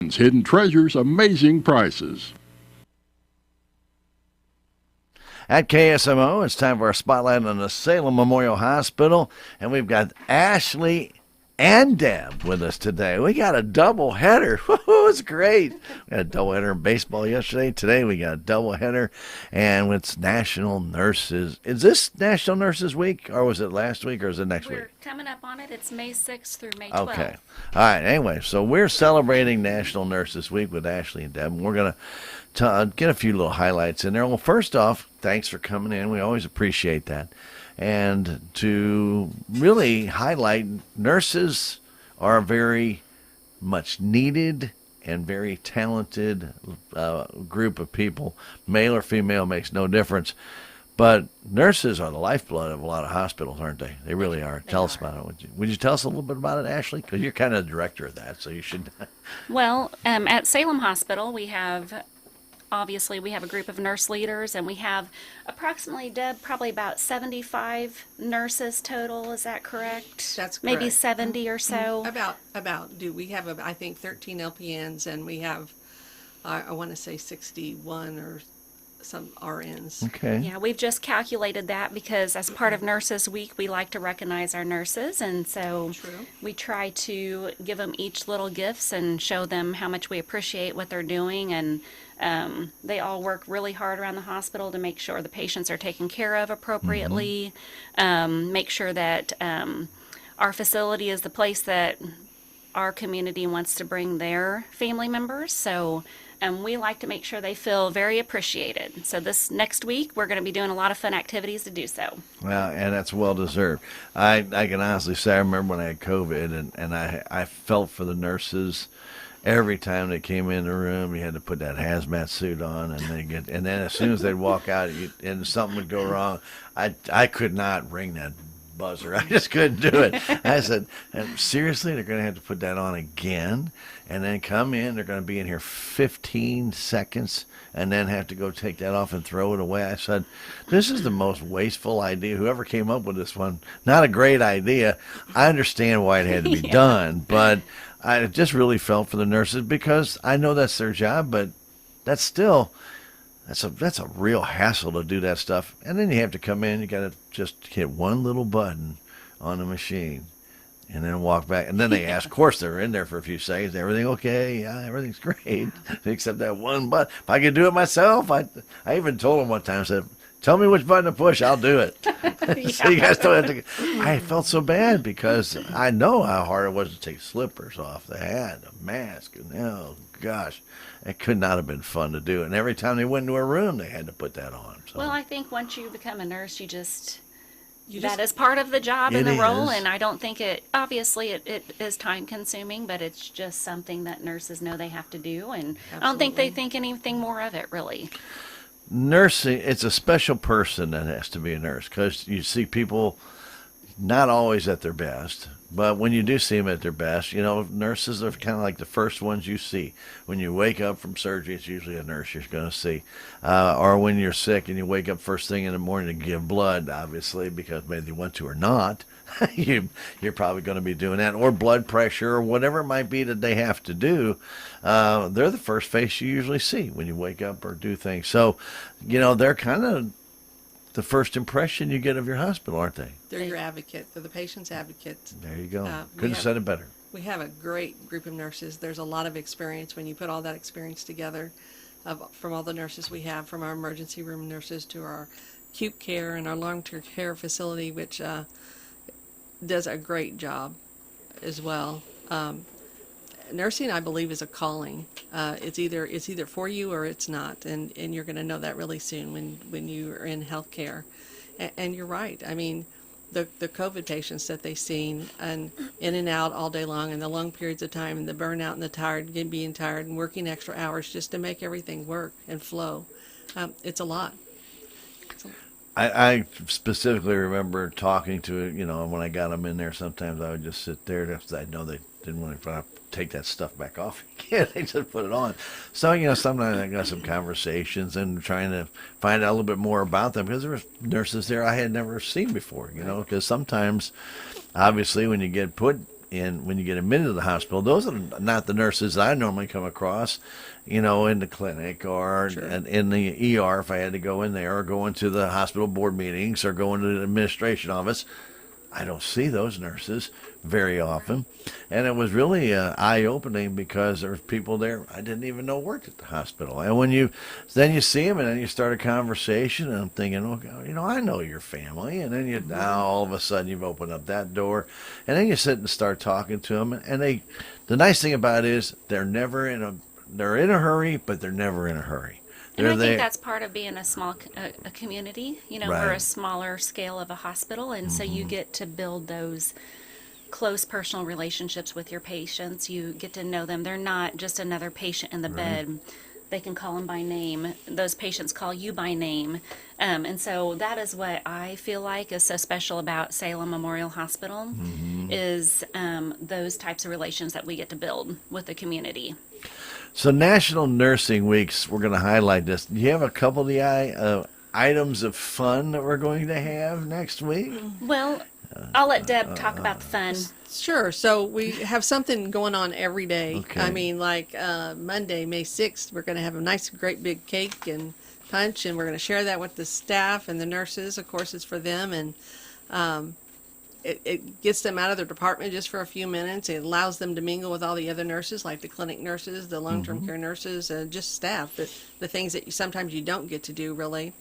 Hidden Treasures, amazing prices. At KSMO, it's time for our spotlight on the Salem Memorial Hospital, and we've got Ashley and Deb with us today. We got a double header. It's great. We had a double header in baseball yesterday. Today we got a double header, and it's National Nurses. Is this National Nurses Week, or was it last week, or is it next week? We're coming up on it. It's May 6th through May 12th. Okay. All right. Anyway, so we're celebrating National Nurses Week with Ashley and Deb, and we're going to get a few little highlights in there. Well, first off, thanks for coming in. We always appreciate that. And to really highlight, nurses are very much needed and very talented group of people. Male or female makes no difference. But nurses are the lifeblood of a lot of hospitals, aren't they? They really are. Tell us about it. Would you tell us a little bit about it, Ashley? Because you're kind of the director of that, so you should. Well, at Salem Hospital, we have a group of nurse leaders, and we have approximately, Deb, probably about 75 nurses total. Is that correct? That's correct. Maybe 70 or so. We have, I think, 13 LPNs, and we have, I want to say 61 or some RNs. Okay. Yeah, we've just calculated that because as part of Nurses Week, we like to recognize our nurses, and so True. we try to give them each little gifts and show them how much we appreciate what they're doing, and they all work really hard around the hospital to make sure the patients are taken care of appropriately, make sure that our facility is the place that our community wants to bring their family members, so we like to make sure they feel very appreciated. So this next week, we're going to be doing a lot of fun activities to do so. Well, and that's well deserved. I can honestly say I remember when I had COVID, and I felt for the nurses. Every time they came in the room, you had to put that hazmat suit on, and then as soon as they'd walk out, and something would go wrong, I could not ring that buzzer. I just couldn't do it. I said, seriously, they're going to have to put that on again, and then come in. They're going to be in here 15 seconds, and then have to go take that off and throw it away. I said, this is the most wasteful idea. Whoever came up with this one, not a great idea. I understand why it had to be done, but I just really felt for the nurses because I know that's their job, but that's still that's a real hassle to do that stuff. And then you have to come in, you got to just hit one little button on the machine and then walk back. And then they ask, of course, they're in there for a few seconds. Everything okay? Yeah, everything's great. Except that one button. If I could do it myself, I even told them one time, I said, tell me which button to push, I'll do it. So you guys don't have to. I felt so bad because I know how hard it was to take slippers off the hat, the mask, and oh gosh, it could not have been fun to do. And every time they went into a room, they had to put that on. So. Well, I think once you become a nurse, that is part of the job and the role, and I don't think obviously it is time consuming, but it's just something that nurses know they have to do, and I don't think they think anything more of it, really. Nursing, it's a special person that has to be a nurse because you see people not always at their best, but when you do see them at their best, nurses are kind of like the first ones you see. When you wake up from surgery, it's usually a nurse you're going to see. Or when you're sick and you wake up first thing in the morning to give blood, obviously, because maybe you want to or not, you're probably going to be doing that. Or blood pressure or whatever it might be that they have to do. They're the first face you usually see when you wake up or do things. So, they're kind of the first impression you get of your hospital, aren't they? They're your advocate. They're the patient's advocate. There you go. Couldn't have said it better. We have a great group of nurses. There's a lot of experience when you put all that experience together from all the nurses we have, from our emergency room nurses to our acute care and our long-term care facility, which does a great job as well. Nursing, I believe, is a calling. It's either for you or it's not, and you're going to know that really soon when you're in healthcare. And you're right. I mean, the COVID patients that they've seen and in and out all day long, and the long periods of time, and the burnout and the tired, being tired, and working extra hours just to make everything work and flow. It's a lot. I specifically remember talking to, when I got them in there, sometimes I would just sit there because I know they didn't want to take that stuff back off again. They just put it on. So, sometimes I got some conversations and trying to find out a little bit more about them because there were nurses there I had never seen before, because sometimes, obviously, when you get put when you get admitted to the hospital, those are not the nurses I normally come across, in the clinic or in the ER if I had to go in there, or go into the hospital board meetings or go into the administration office. I don't see those nurses very often. And it was really eye-opening because there was people there I didn't even know worked at the hospital. And then you see them and then you start a conversation, and I'm thinking, oh, God, I know your family. And then now all of a sudden you've opened up that door. And then you sit and start talking to them. And the nice thing about it is they're in a hurry, but they're never in a hurry. And I think that's part of being a small a community. Right. We're a smaller scale of a hospital, and so you get to build those close personal relationships with your patients. You get to know them. They're not just another patient in the bed. They can call them by name. Those patients call you by name. And so that is what I feel like is so special about Salem Memorial Hospital, is those types of relations that we get to build with the community. So National Nursing Weeks, we're going to highlight this. Do you have a couple of the items of fun that we're going to have next week? Well, I'll let Deb talk about the fun. Sure. So we have something going on every day. Okay. I mean, like Monday, May 6th, we're going to have a nice, great big cake and punch, and we're going to share that with the staff and the nurses. Of course, it's for them, and it gets them out of their department just for a few minutes. It allows them to mingle with all the other nurses, like the clinic nurses, the long-term care nurses, and just staff, the things that sometimes you don't get to do, really.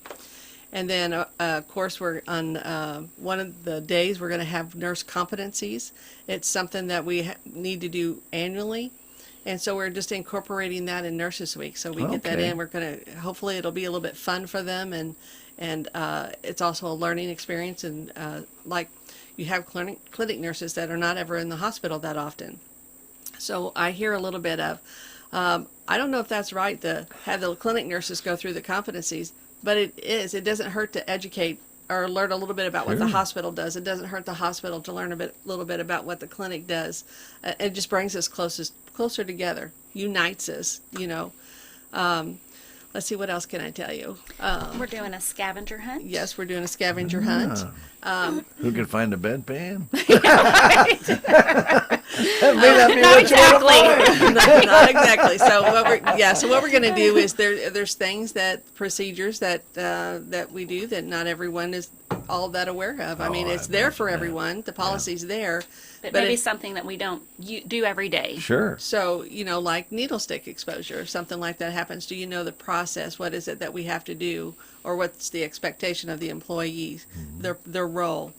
And then, of course, we're on one of the days we're going to have nurse competencies. It's something that we need to do annually. And so we're just incorporating that in Nurses Week. So we get that in. We're going to, hopefully it'll be a little bit fun for them. And it's also a learning experience. And like you have clinic nurses that are not ever in the hospital that often. So I hear a little bit of, I don't know if that's right to have the clinic nurses go through the competencies, but it doesn't hurt to educate or learn a little bit about what the hospital does. It doesn't hurt the hospital to learn a little bit about what the clinic does. It just brings us closer together, unites us, Let's see, what else can I tell you? We're doing a scavenger hunt. Yes, we're doing a scavenger hunt. Who can find the bedpan? Not exactly. Not exactly. So what we're going to do is there's things procedures that we do that not everyone is all that aware of. I mean, it's there for everyone. The policy's there. But maybe something that we don't do every day. Sure. So, like needle stick exposure, if something like that happens, do you know the process? What is it that we have to do? Or what's the expectation of the employees, their role?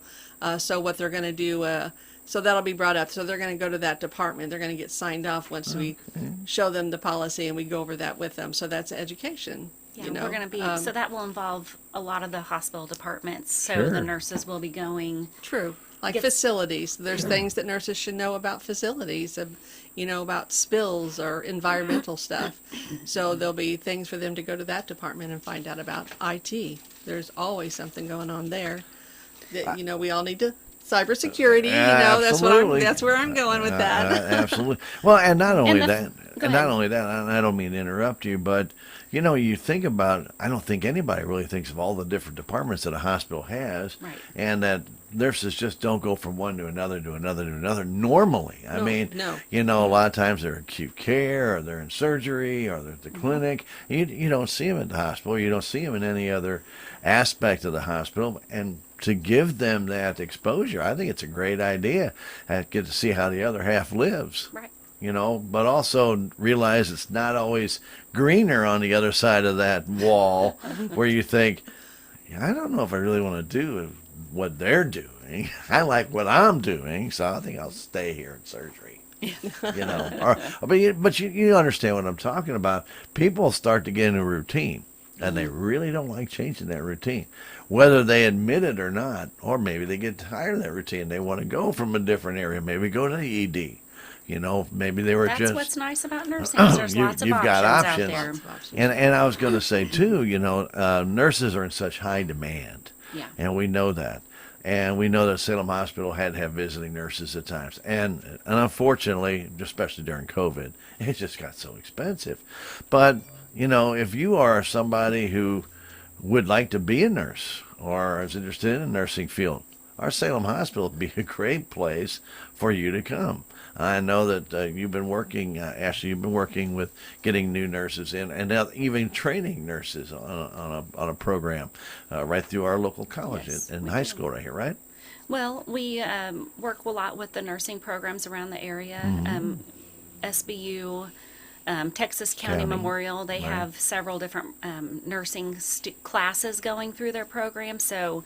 So what they're going to do, so that'll be brought up. So they're going to go to that department. They're going to get signed off once we show them the policy and we go over that with them. So that's education. Yeah, we're going to be, so that will involve a lot of the hospital departments. So Sure. the nurses will be going. True. Like facilities. There's things that nurses should know about facilities, about spills or environmental stuff. So there'll be things for them to go to that department and find out about IT. There's always something going on there that, we all need to. Cybersecurity, that's where I'm going with that. Absolutely. Well, and not only And that, and I don't mean to interrupt you, but you think about, I don't think anybody really thinks of all the different departments that a hospital has, Right. and that nurses just don't go from one to another normally. I mean, no. A lot of times they're in acute care, or they're in surgery, or they're at the clinic. You don't see them at the hospital. You don't see them in any other aspect of the hospital, and to give them that exposure, I think it's a great idea. I get to see how the other half lives. Right. But also realize it's not always greener on the other side of that wall where you think, I don't know if I really want to do what they're doing. I like what I'm doing, so I think I'll stay here in surgery. But you understand what I'm talking about. People start to get in a routine, and they really don't like changing that routine, whether they admit it or not, or maybe they get tired of that routine. They want to go from a different area, maybe go to the ED. Maybe they were That's what's nice about nursing. Is there's lots of you've got options options. out And I was going to say too, nurses are in such high demand. Yeah. And we know that. And we know that Salem Hospital had to have visiting nurses at times. And unfortunately, especially during COVID, it just got so expensive. But, if you are somebody who would like to be a nurse or is interested in the nursing field, our Salem Hospital would be a great place for you to come. I know that you've been working, Ashley, you've been working with getting new nurses in, and now even training nurses on a program right through our local college Yes, and we high do. school right here, right? Well, we work a lot with the nursing programs around the area. SBU, Texas County County, Memorial, they right. have several different nursing classes going through their program. So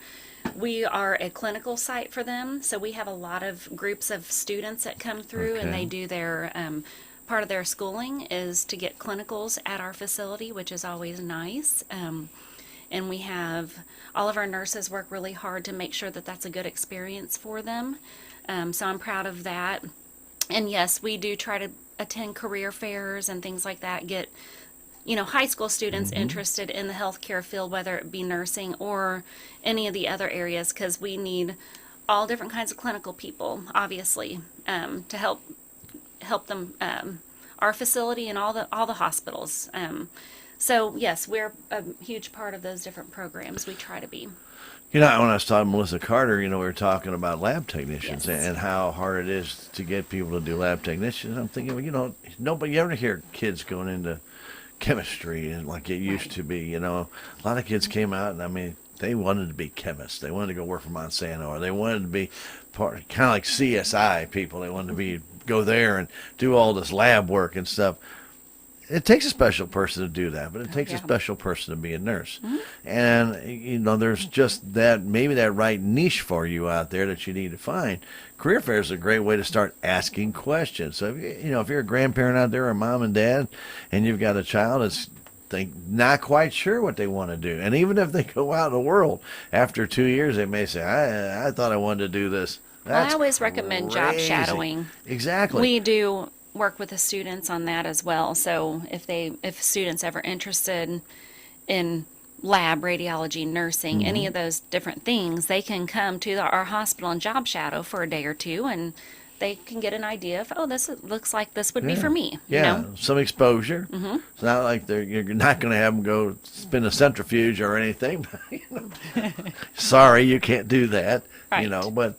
we are a clinical site for them. So we have a lot of groups of students that come through and Okay. they do their part of their schooling is to get clinicals at our facility, which is always nice. And we have all of our nurses work really hard to make sure that that's a good experience for them. So I'm proud of that. And yes, we do try to attend career fairs and things like that, get, high school students interested in the healthcare field, whether it be nursing or any of the other areas, because we need all different kinds of clinical people, obviously, to help them, our facility and all the hospitals. So yes, we're a huge part of those different programs. We try to be. When I was talking to Melissa Carter, we were talking about lab technicians Yes. and how hard it is to get people to do lab technicians. I'm thinking, nobody, you ever hear kids going into chemistry and like it used Right. to be, a lot of kids came out and they wanted to be chemists. They wanted to go work for Monsanto, or they wanted to be kind of like CSI people. They wanted to go there and do all this lab work and stuff. It takes a special person to do that, but it takes a yeah. special person to be a nurse. And, there's just maybe that right niche for you out there that you need to find. Career fair is a great way to start asking questions. So, if you're a grandparent out there or mom and dad, and you've got a child that's not quite sure what they want to do. And even if they go out in the world, after 2 years, they may say, I thought I wanted to do this. I always recommend job crazy. shadowing. Exactly. We do work with the students on that as well. So if students ever interested in lab, radiology, nursing, any of those different things, they can come to our hospital and job shadow for a day or two, and they can get an idea of, this looks like this would be for me. Yeah, some exposure. It's not like you're not going to have them go spin a centrifuge or anything. Sorry, you can't do that. Right. But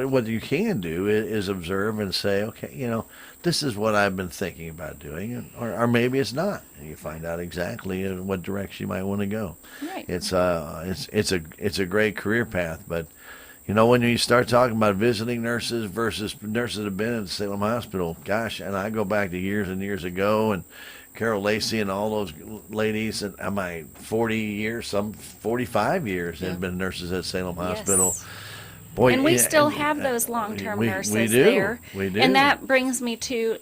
what you can do is observe and say, okay, this is what I've been thinking about doing, or maybe it's not, and you find out exactly in what direction you might want to go. Right. It's a great career path, but. When you start talking about visiting nurses versus nurses that have been in Salem Hospital, gosh, and I go back to years and years ago, and Carol Lacey and all those ladies, and 40 years, some 45 years had been nurses at Salem Hospital. Yes. Boy, And we still have those long-term nurses we do. there. We do. And that brings me to,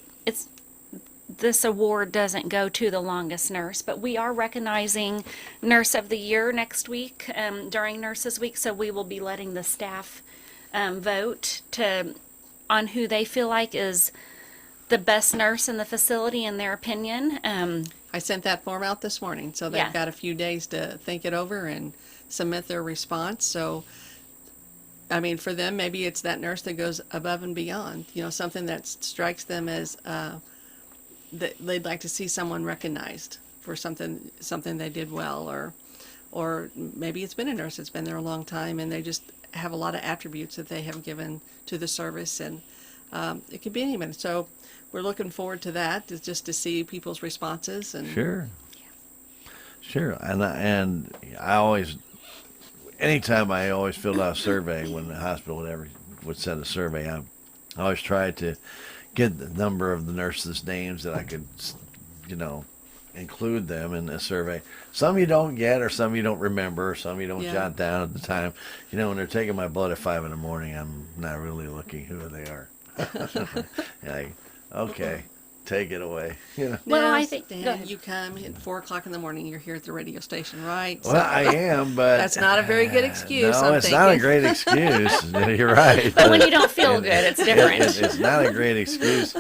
this award doesn't go to the longest nurse, but we are recognizing Nurse of the Year next week during Nurses Week, so we will be letting the staff vote on who they feel like is the best nurse in the facility in their opinion. I sent that form out this morning, so they've Yeah. got a few days to think it over and submit their response. So, for them, maybe it's that nurse that goes above and beyond, something that strikes them as that they'd like to see someone recognized for something they did well, or maybe it's been a nurse that's been there a long time and they just have a lot of attributes that they have given to the service, and it could be anyone. So we're looking forward to that, just to see people's responses. And Sure, and I always, anytime I always filled out a survey when the hospital would send a survey out, I always tried to get the number of the nurses' names that I could, include them in the survey. Some you don't get, or some you don't remember, or some you don't Yeah. jot down at the time. When they're taking my blood at 5 a.m, I'm not really looking who they are. Like, okay, take it away. Well, Now, I think- Stan, go ahead. you come at 4:00 in the morning. You're here at the radio station, right? Well, I am, but That's not a very good excuse, No, I'm it's not a thinking. great excuse. You're right. But when you don't feel good, it's different. It's not a great excuse.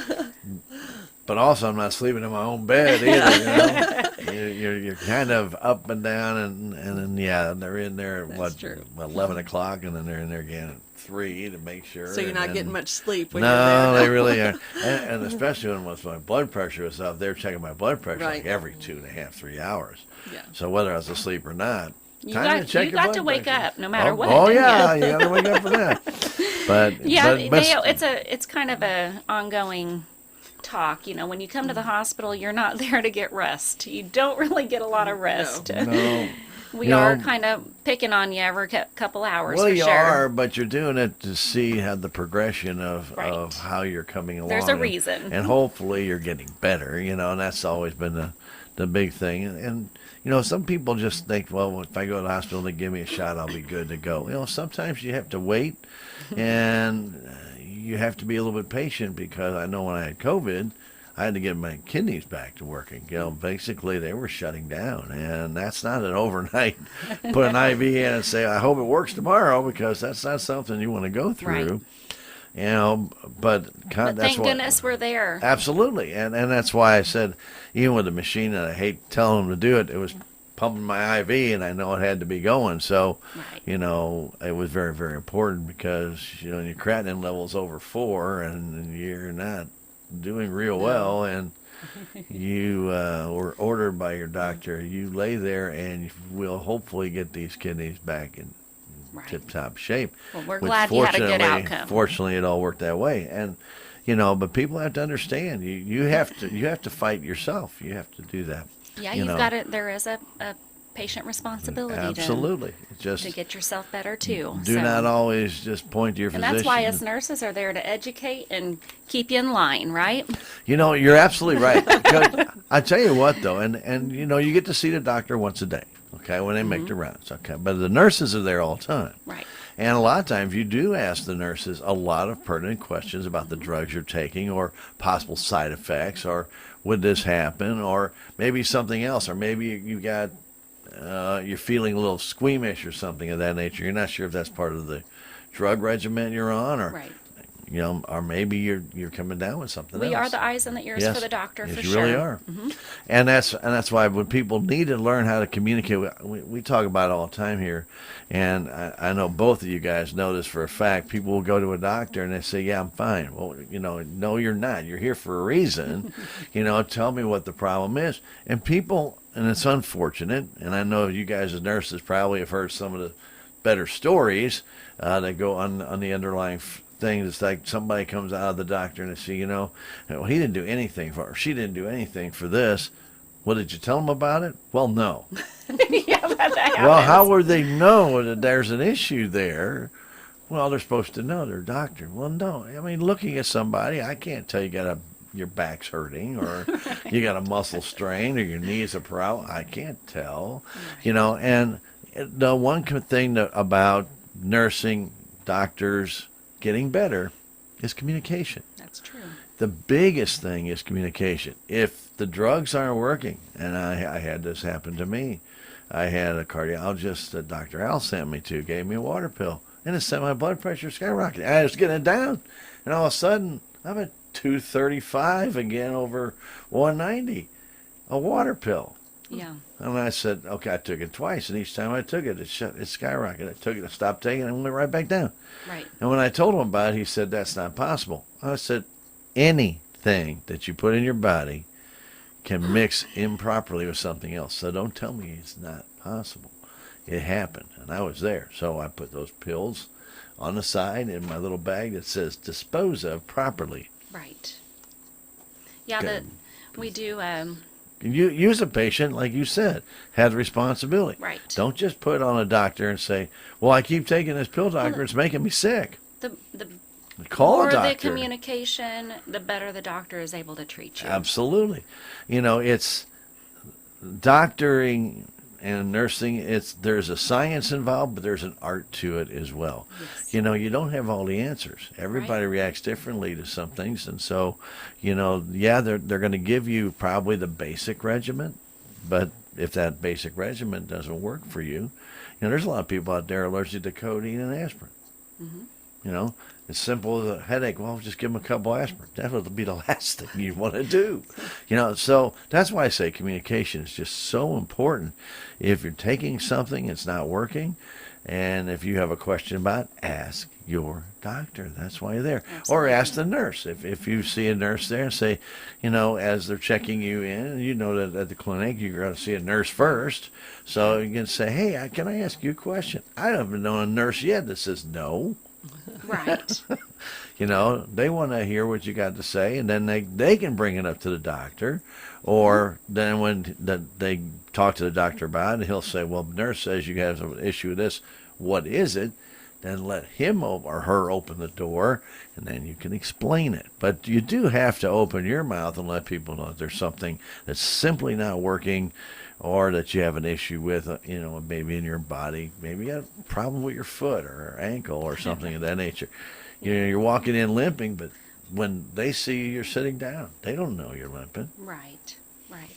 But also, I'm not sleeping in my own bed either. You're kind of up and down, and then they're in there at That's true. 11 o'clock, and then they're in there again at 3 to make sure. So you're and not then- getting much sleep when No, you're there. they really are, and especially when my blood pressure was up, they were checking my blood pressure like Right. every 2.5, 3 hours. Yeah. So whether I was asleep or not, You time to check you your got blood to wake pressure. up no matter what. Oh didn't yeah, you? you got to wake up for that. But Yeah, but it's kind of a ongoing talk. When you come to the hospital, you're not there to get rest. You don't really get a lot of rest. no. We You are know, kind of picking on you every couple hours well, for you sure. are, but you're doing it to see how the progression of Right. how you're coming along. There's a reason. and hopefully you're getting better. And that's always been the big thing. And some people just think, well, if I go to the hospital and they give me a shot, I'll be good to go. Sometimes you have to wait, and you have to be a little bit patient, because I know when I had COVID, I had to get my kidneys back to working. Basically they were shutting down, and that's not an overnight put an IV in and say, I hope it works tomorrow, because that's not something you want to go through. But But that's thank why, goodness we're there. absolutely, and that's why I said, even with the machine, and I hate telling them to do it, it was pumping my IV, and I know it had to be going. So, Right. it was very, very important, because your creatinine level's over 4, and you're not doing real well, and you were ordered by your doctor. You lay there, and we'll hopefully get these kidneys back in Right. tip-top shape. Well, we're which glad you had a good fortunately- outcome. Fortunately, it all worked that way, and but people have to understand, you have to fight yourself. You have to do that. Yeah, you you've know. got it. There is a patient responsibility Absolutely. to get yourself better too. Do So- not always just point to your And physician. that's why us nurses are there to educate and keep you in line, right? You're absolutely right. Because I tell you what, though, and you get to see the doctor once a day, okay, when they make the rounds, okay. But the nurses are there all the time. Right. And a lot of times you do ask the nurses a lot of pertinent questions about the drugs you're taking, or possible side effects, or would this happen, or maybe something else, or maybe you got you're feeling a little squeamish or something of that nature. You're not sure if that's part of the drug regimen you're on, or Right. or maybe you're coming down with something We else. are the eyes and the ears Yes. for the doctor, Yes, for you sure. really are. And that's why when people need to learn how to communicate, we talk about it all the time here, and I know both of you guys know this for a fact. People will go to a doctor and they say, "Yeah, I'm fine." Well, no, you're not. You're here for a reason. Tell me what the problem is. And people, and it's unfortunate, and I know you guys as nurses probably have heard some of the better stories that go on the underlying things. It's like somebody comes out of the doctor and they say, well, he didn't do anything for her. She didn't do anything for this. Well, did you tell them about it? Well, no. Yeah, that happens. Well, how would they know that there's an issue there? Well, they're supposed to know. They're a doctor. Well, no. I mean, looking at somebody, I can't tell your back's hurting, or you got a muscle strain, or your knees are problem. I can't tell. And the one thing about nursing, doctors getting better is communication. That's true. The biggest thing is communication. If the drugs aren't working, and I had this happen to me, I had a cardiologist that Dr. Al sent me to, gave me a water pill, and it sent my blood pressure skyrocketing. I was getting it down, and all of a sudden, I'm at 235 again over 190, a water pill. Yeah. And I said, okay, I took it twice, and each time I took it, it skyrocketed. I took it, I stopped taking it, and went right back down. Right. And when I told him about it, he said, that's not possible. I said, anything that you put in your body can mix improperly with something else. So don't tell me it's not possible. It happened, and I was there. So I put those pills on the side in my little bag that says dispose of properly. Right. Yeah, Okay. we do. You, as a patient, like you said, have the responsibility. Right. Don't just put it on a doctor and say, well, I keep taking this pill, doctor, it's making me sick. The Call more a doctor. the communication, the better the doctor is able to treat you. Absolutely. It's doctoring and nursing. There's a science involved, but there's an art to it as well. Yes. You don't have all the answers. Everybody reacts differently to some things, and so, yeah, they're going to give you probably the basic regimen, but if that basic regimen doesn't work for you, there's a lot of people out there allergic to codeine and aspirin. Mm-hmm. As simple as a headache. Well, just give them a couple aspirin. That would be the last thing you want to do. So that's why I say communication is just so important. If you're taking something, it's not working, and if you have a question about it, ask. your doctor. That's why you're there. Or Absolutely. ask the nurse. If you see a nurse there, say, you know, as they're checking you in, you know that at the clinic you're going to see a nurse first. So you can say, hey, can I ask you a question? I haven't known a nurse yet that says no. Right. You know, they want to hear what you got to say, and then they can bring it up to the doctor. Or then when they talk to the doctor about it, he'll say, well, the nurse says you have an issue with this. What is it? Then let him or her open the door, and then you can explain it. But you do have to open your mouth and let people know that there's something that's simply not working, or that you have an issue with, you know, maybe in your body. Maybe you have a problem with your foot or ankle or something of that nature. You know, you're walking in limping, but when they see you're sitting down, they don't know you're limping. Right. Right.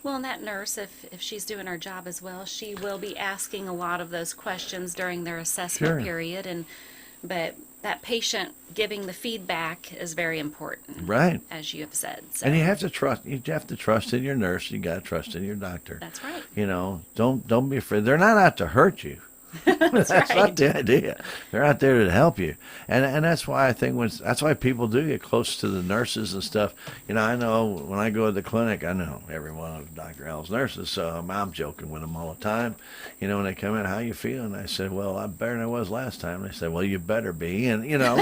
Well, and that nurse, if she's doing her job as well, she will be asking a lot of those questions during their assessment Sure. period, but that patient giving the feedback is very important, Right. as you have said. So And you have to trust. You have to trust in your nurse. You got to trust in your doctor. that's right. You know, don't be afraid. They're not out to hurt you. That's right. not the idea. They're out there to help you, and that's why I think that's why people do get close to the nurses and stuff. You know, I know when I go to the clinic, I know every one of Dr. L's nurses, so I'm joking with them all the time. You know, when they come in, how you feeling? I said, well, I'm better than I was last time. They said, well, you better be, and you know,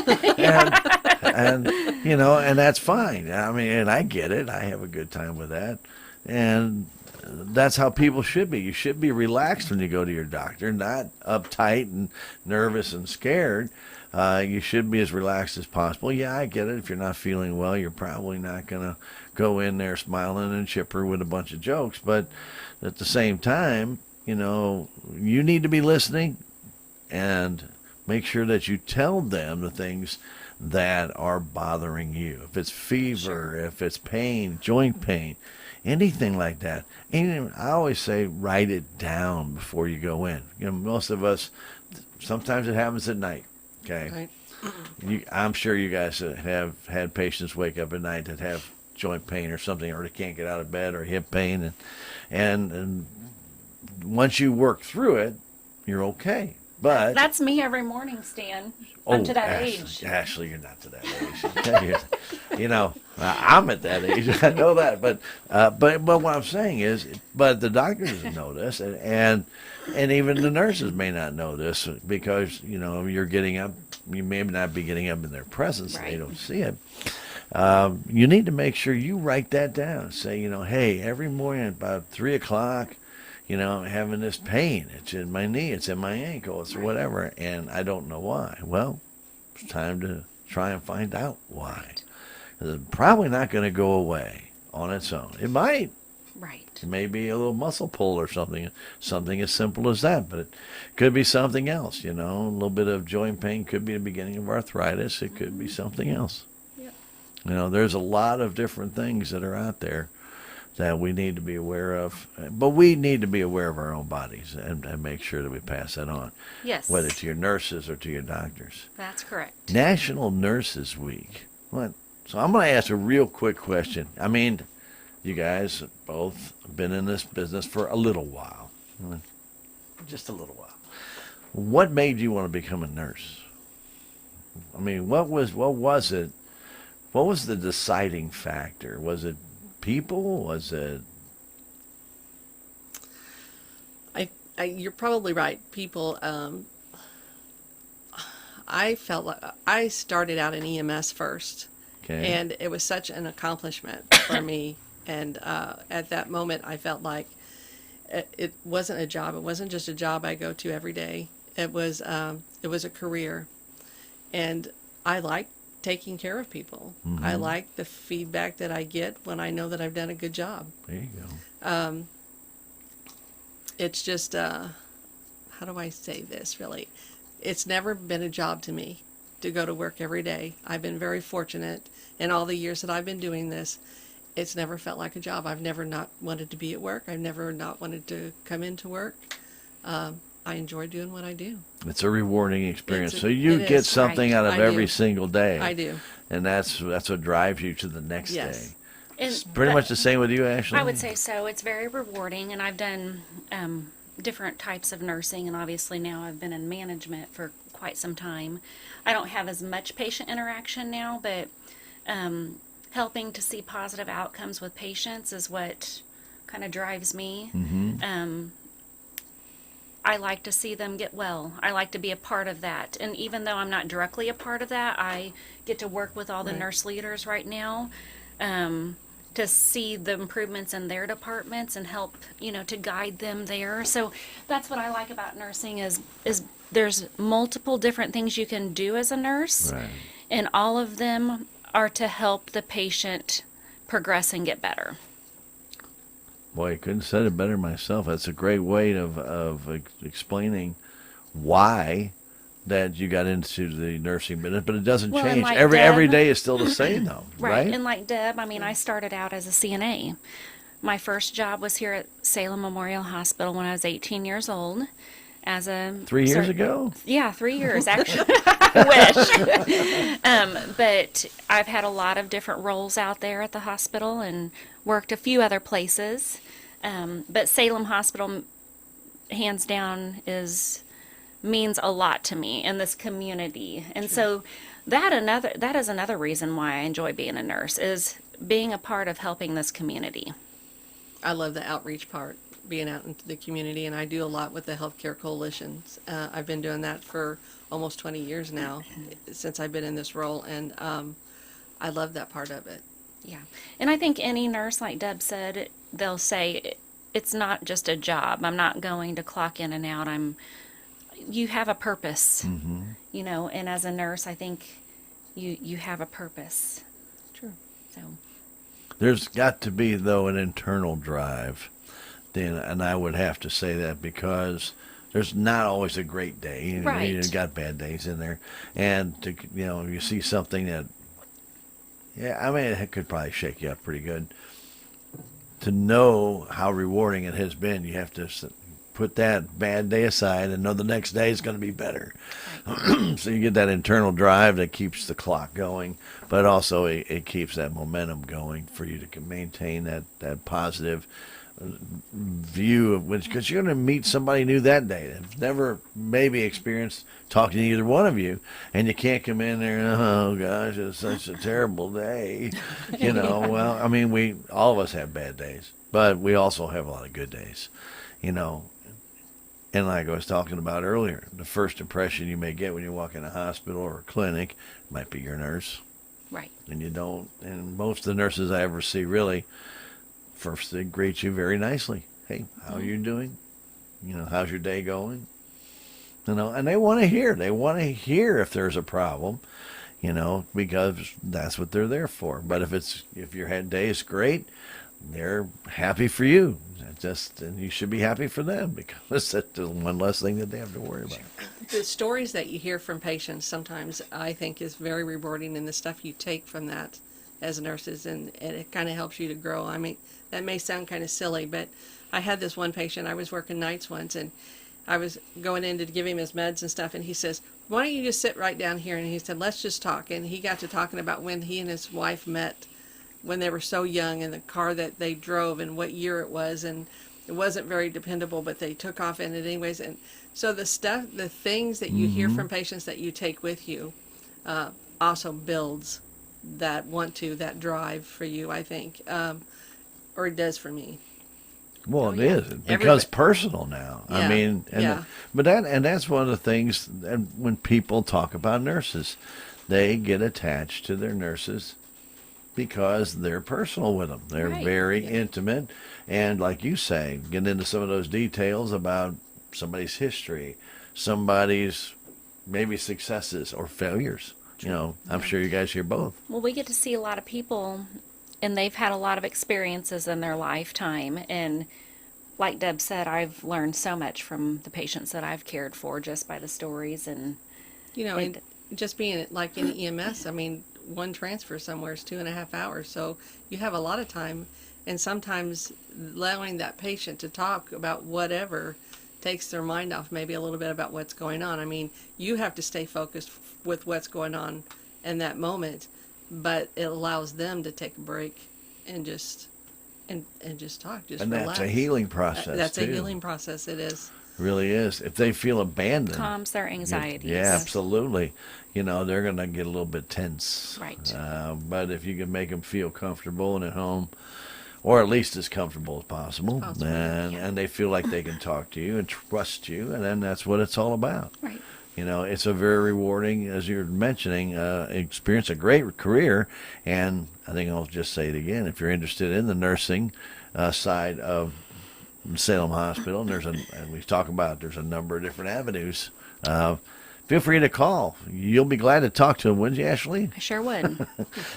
and you know, and that's fine. I mean, and I get it. I have a good time with that, and that's how people should be. You should be relaxed when you go to your doctor, not uptight and nervous and scared. You should be as relaxed as possible. Yeah, I get it. If you're not feeling well, you're probably not going to go in there smiling and chipper with a bunch of jokes. But at the same time, you know, you need to be listening and make sure that you tell them the things that are bothering you. If it's fever, if it's pain, joint pain, anything like that. And I always say write it down before you go in. You know, most of us, sometimes it happens at night. Okay, Right. I'm sure you guys have had patients wake up at night that have joint pain or something, or they can't get out of bed, or hip pain, and once you work through it, you're okay. But That's me every morning, Stan. I'm to that age. Ashley, you're not to that age. You know, I'm at that age. I know that, but what I'm saying is, but the doctor doesn't know this, and even the nurses may not know this because you know you're getting up. You may not be getting up in their presence. Right. They don't see it. You need to make sure you write that down. Say, you know, hey, every morning at about 3:00. You know, I'm having this pain. It's in my knee. It's in my ankle. It's whatever. And I don't know why. Well, it's time to try and find out why. It's probably not going to go away on its own. It might. Right. It may be a little muscle pull or something as simple as that. But it could be something else, you know. A little bit of joint pain could be the beginning of arthritis. It could be something else. Yeah. You know, there's a lot of different things that are out there that we need to be aware of. But we need to be aware of our own bodies and make sure that we pass that on, Yes. whether to your nurses or to your doctors. That's correct. National Nurses Week. What? So I'm going to ask a real quick question. I mean, you guys have both been in this business for a little while. Just a little while. What made you want to become a nurse? I mean, what was it? What was the deciding factor? Was it people? Was it? You're probably right. People. I felt like I started out in EMS first, Okay. and it was such an accomplishment for me. And at that moment, I felt like it wasn't a job. It wasn't just a job I go to every day. It was a career, and I like taking care of people. I like the feedback that I get when I know that I've done a good job. There you go. It's just how do I say this really? It's never been a job to me to go to work every day. I've been very fortunate in all the years that I've been doing this. It's never felt like a job. I've never not wanted to be at work. I've never not wanted to come into work. I enjoy doing what I do. It's a rewarding experience. It's a- So you it get is, something right. out of I every do. single day. I do. And that's what drives you to the next Yes. day. And It's pretty much the same with you, Ashley? I would say so. It's very rewarding, and I've done different types of nursing, and obviously now I've been in management for quite quite some time. I don't have as much patient interaction now, but helping to see positive outcomes with patients is what kind of drives me. I like to see them get well. I like to be a part of that. And even though I'm not directly a part of that, I get to work with all the nurse leaders right now to see the improvements in their departments and help, to guide them there. So that's what I like about nursing is there's multiple different things you can do as a nurse. Right. And all of them are to help the patient progress and get better. Boy, I couldn't have said it better myself. That's a great way of explaining why that you got into the nursing business, but it doesn't Well, and change. like Every Deb- day is still the same, though, right? And like Deb, I mean, I started out as a CNA. My first job was here at Salem Memorial Hospital when I was 18 years old. As a 3 years ago? Yeah, 3 years actually. I wish. But I've had a lot of different roles out there at the hospital and worked a few other places. But Salem Hospital, hands down, means a lot to me in this community. And so that is another reason why I enjoy being a nurse, is being a part of helping this community. I love the outreach part, being out into the community, and I do a lot with the healthcare coalitions. I've been doing that for almost 20 years now, since I've been in this role, and I love that part of it. Yeah. And I think any nurse, like Deb said, they'll say, it's not just a job. I'm not going to clock in and out. You have a purpose, and as a nurse, I think you have a purpose. True. So. There's got to be, though, an internal drive. And I would have to say that because there's not always a great day. Right. You've got bad days in there. And, you see something that, it could probably shake you up pretty good. To know how rewarding it has been, you have to put that bad day aside and know the next day is going to be better. Right. So you get that internal drive that keeps the clock going, but also it keeps that momentum going for you to maintain that positive view of which, because you're going to meet somebody new that day that's never maybe experienced talking to either one of you, and you can't come in there and, oh gosh, it's such a terrible day. Well, I mean, all of us have bad days, but we also have a lot of good days, and like I was talking about earlier, the first impression you may get when you walk in a hospital or a clinic might be your nurse. Right. And most of the nurses I ever see really, first they greet you very nicely. Hey, how are you doing? How's your day going? And they want to hear. They want to hear if there's a problem, because that's what they're there for. But if your day is great, they're happy for you. And you should be happy for them, because that's one less thing that they have to worry about. The stories that you hear from patients sometimes, I think, is very rewarding, and the stuff you take from that as nurses, and it kind of helps you to grow. I mean, that may sound kind of silly, but I had this one patient, I was working nights once, and I was going in to give him his meds and stuff, and he says, why don't you just sit right down here? And he said, let's just talk. And he got to talking about when he and his wife met when they were so young, and the car that they drove and what year it was, and it wasn't very dependable, but they took off in it anyways. And so the things that you hear from patients that you take with you also builds that drive for you, I think, or it does for me. Well, it is. It becomes personal now. Yeah. I mean, that's one of the things. And when people talk about nurses, they get attached to their nurses because they're personal with them. They're very intimate, and like you say, get into some of those details about somebody's history, somebody's maybe successes or failures. I'm sure you guys hear both. Well, we get to see a lot of people, and they've had a lot of experiences in their lifetime. And like Deb said, I've learned so much from the patients that I've cared for just by the stories. And and just being like in EMS, I mean, one transfer somewhere is 2.5 hours, so you have a lot of time, and sometimes allowing that patient to talk about whatever takes their mind off maybe a little bit about what's going on. I mean, you have to stay focused with what's going on in that moment, but it allows them to take a break and just talk, just and relax. that's a healing process. That's too. a healing process. It is. Really is. If they feel abandoned, Calms their anxieties. yeah, absolutely. They're going to get a little bit tense. Right. But if you can make them feel comfortable and at home, or at least as comfortable as possible, and they feel like they can talk to you and trust you, and then that's what it's all about. Right. It's a very rewarding, as you're mentioning, experience, a great career. And I think I'll just say it again. If you're interested in the nursing side of Salem Hospital, and we talk about there's a number of different avenues. Feel free to call. You'll be glad to talk to them, wouldn't you, Ashley? I sure would.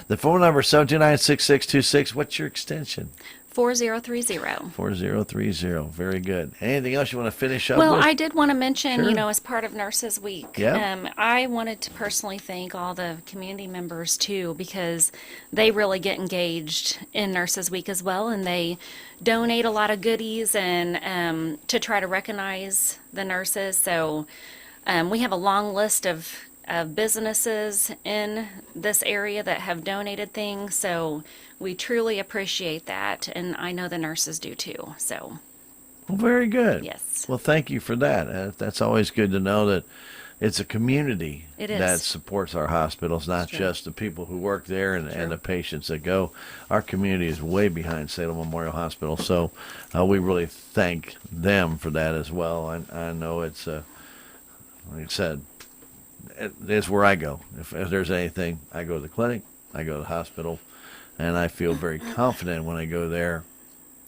The phone number is 729-6626. What's your extension? 4030. 4030. Very good. Anything else you want to finish up Well, with? I did want to mention, Sure. as part of Nurses Week, Yeah. I wanted to personally thank all the community members too, because they really get engaged in Nurses Week as well, and they donate a lot of goodies and to try to recognize the nurses. So we have a long list of businesses in this area that have donated things, so we truly appreciate that, and I know the nurses do too. So, Well, very good. yes. Well, thank you for that. That's always good to know that it's a community It is. that supports our hospitals, not just the people who work there and the patients that go. Our community is way behind Salem Memorial Hospital, so we really thank them for that as well. I know it's, like I said, it's where I go. If there's anything, I go to the clinic, I go to the hospital, and I feel very confident when I go there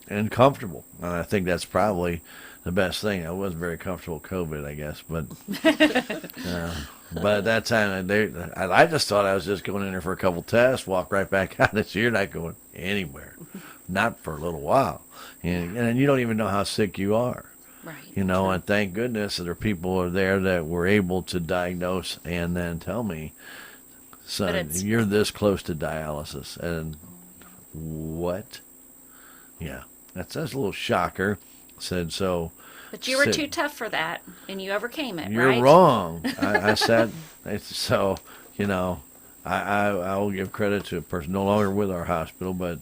and comfortable. And I think that's probably the best thing. I wasn't very comfortable with COVID, I guess, but at that time, I just thought I was just going in there for a couple tests, walk right back out. So you're not going anywhere, not for a little while, and you don't even know how sick you are. Right. And thank goodness that there are people there that were able to diagnose and then tell me, son, you're this close to dialysis. And what? Yeah, that's a little shocker. Said so. But you were too tough for that, and you overcame it, You're right? wrong. I said, so, I will give credit to a person no longer with our hospital, but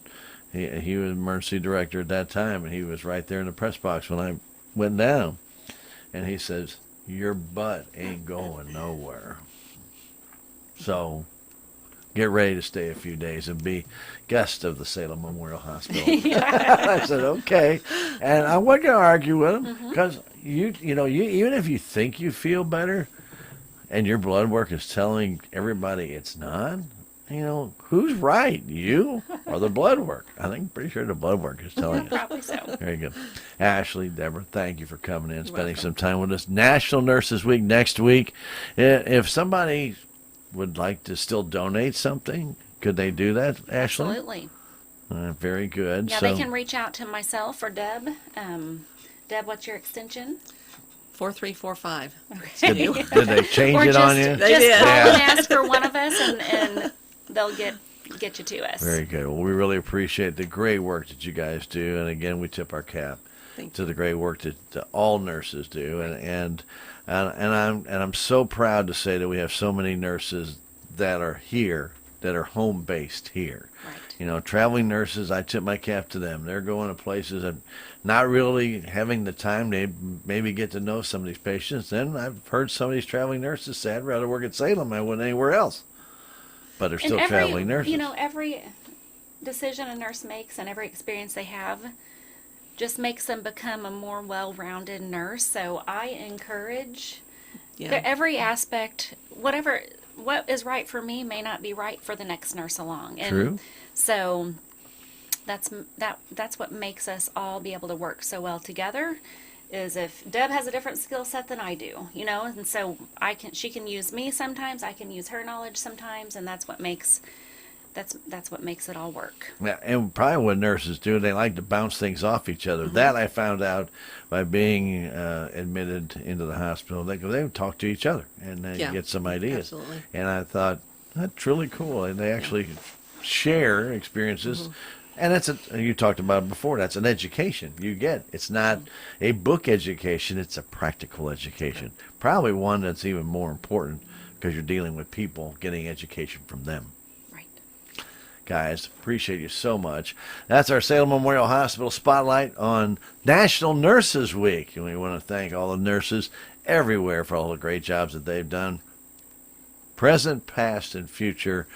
he was emergency director at that time, and he was right there in the press box when I went down, and he says, your butt ain't going nowhere. So get ready to stay a few days and be guest of the Salem Memorial Hospital. I said, okay. And I wasn't going to argue with him because you even if you think you feel better and your blood work is telling everybody it's not, who's right, you or the blood work? I think pretty sure the blood work is telling us. Probably so. Very good. Ashley, Deborah, thank you for coming in, spending some time with us. National Nurses Week next week. If somebody would like to still donate something, could they do that, Ashley? Absolutely. Very good. Yeah, they can reach out to myself or Deb. Deb, what's your extension? 4345. Did they change Or it on just- you? They Just did. call Yeah. and ask for one of us, and they'll get you to us. Very good. Well, we really appreciate the great work that you guys do, and again, we tip our cap to the great work that all nurses do, and I'm so proud to say that we have so many nurses that are here, that are home based here. Right. Traveling nurses, I tip my cap to them. They're going to places and not really having the time to maybe get to know some of these patients. Then I've heard some of these traveling nurses say, I'd rather work at Salem than I would anywhere else. But they're still traveling nurses. Every decision a nurse makes and every experience they have just makes them become a more well-rounded nurse. So I encourage every aspect, what is right for me may not be right for the next nurse along. And True. so that's what makes us all be able to work so well together. Is if Deb has a different skill set than I do, and so she can use me sometimes, I can use her knowledge sometimes, and that's what makes it all work. Yeah, and probably what nurses do, they like to bounce things off each other. That I found out by being admitted into the hospital. They would talk to each other and they get some ideas. Absolutely. And I thought, that's really cool. And they actually share experiences. And you talked about it before, that's an education you get. It's not a book education, it's a practical education. Probably one that's even more important because you're dealing with people getting education from them. Right. guys. Appreciate you so much. That's our Salem Memorial Hospital Spotlight on National Nurses Week. And we want to thank all the nurses everywhere for all the great jobs that they've done. Present, past, and future.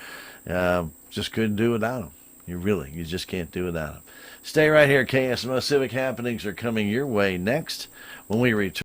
Just couldn't do without them. You just can't do without them. Stay right here. KSMO Civic Happenings are coming your way next when we return.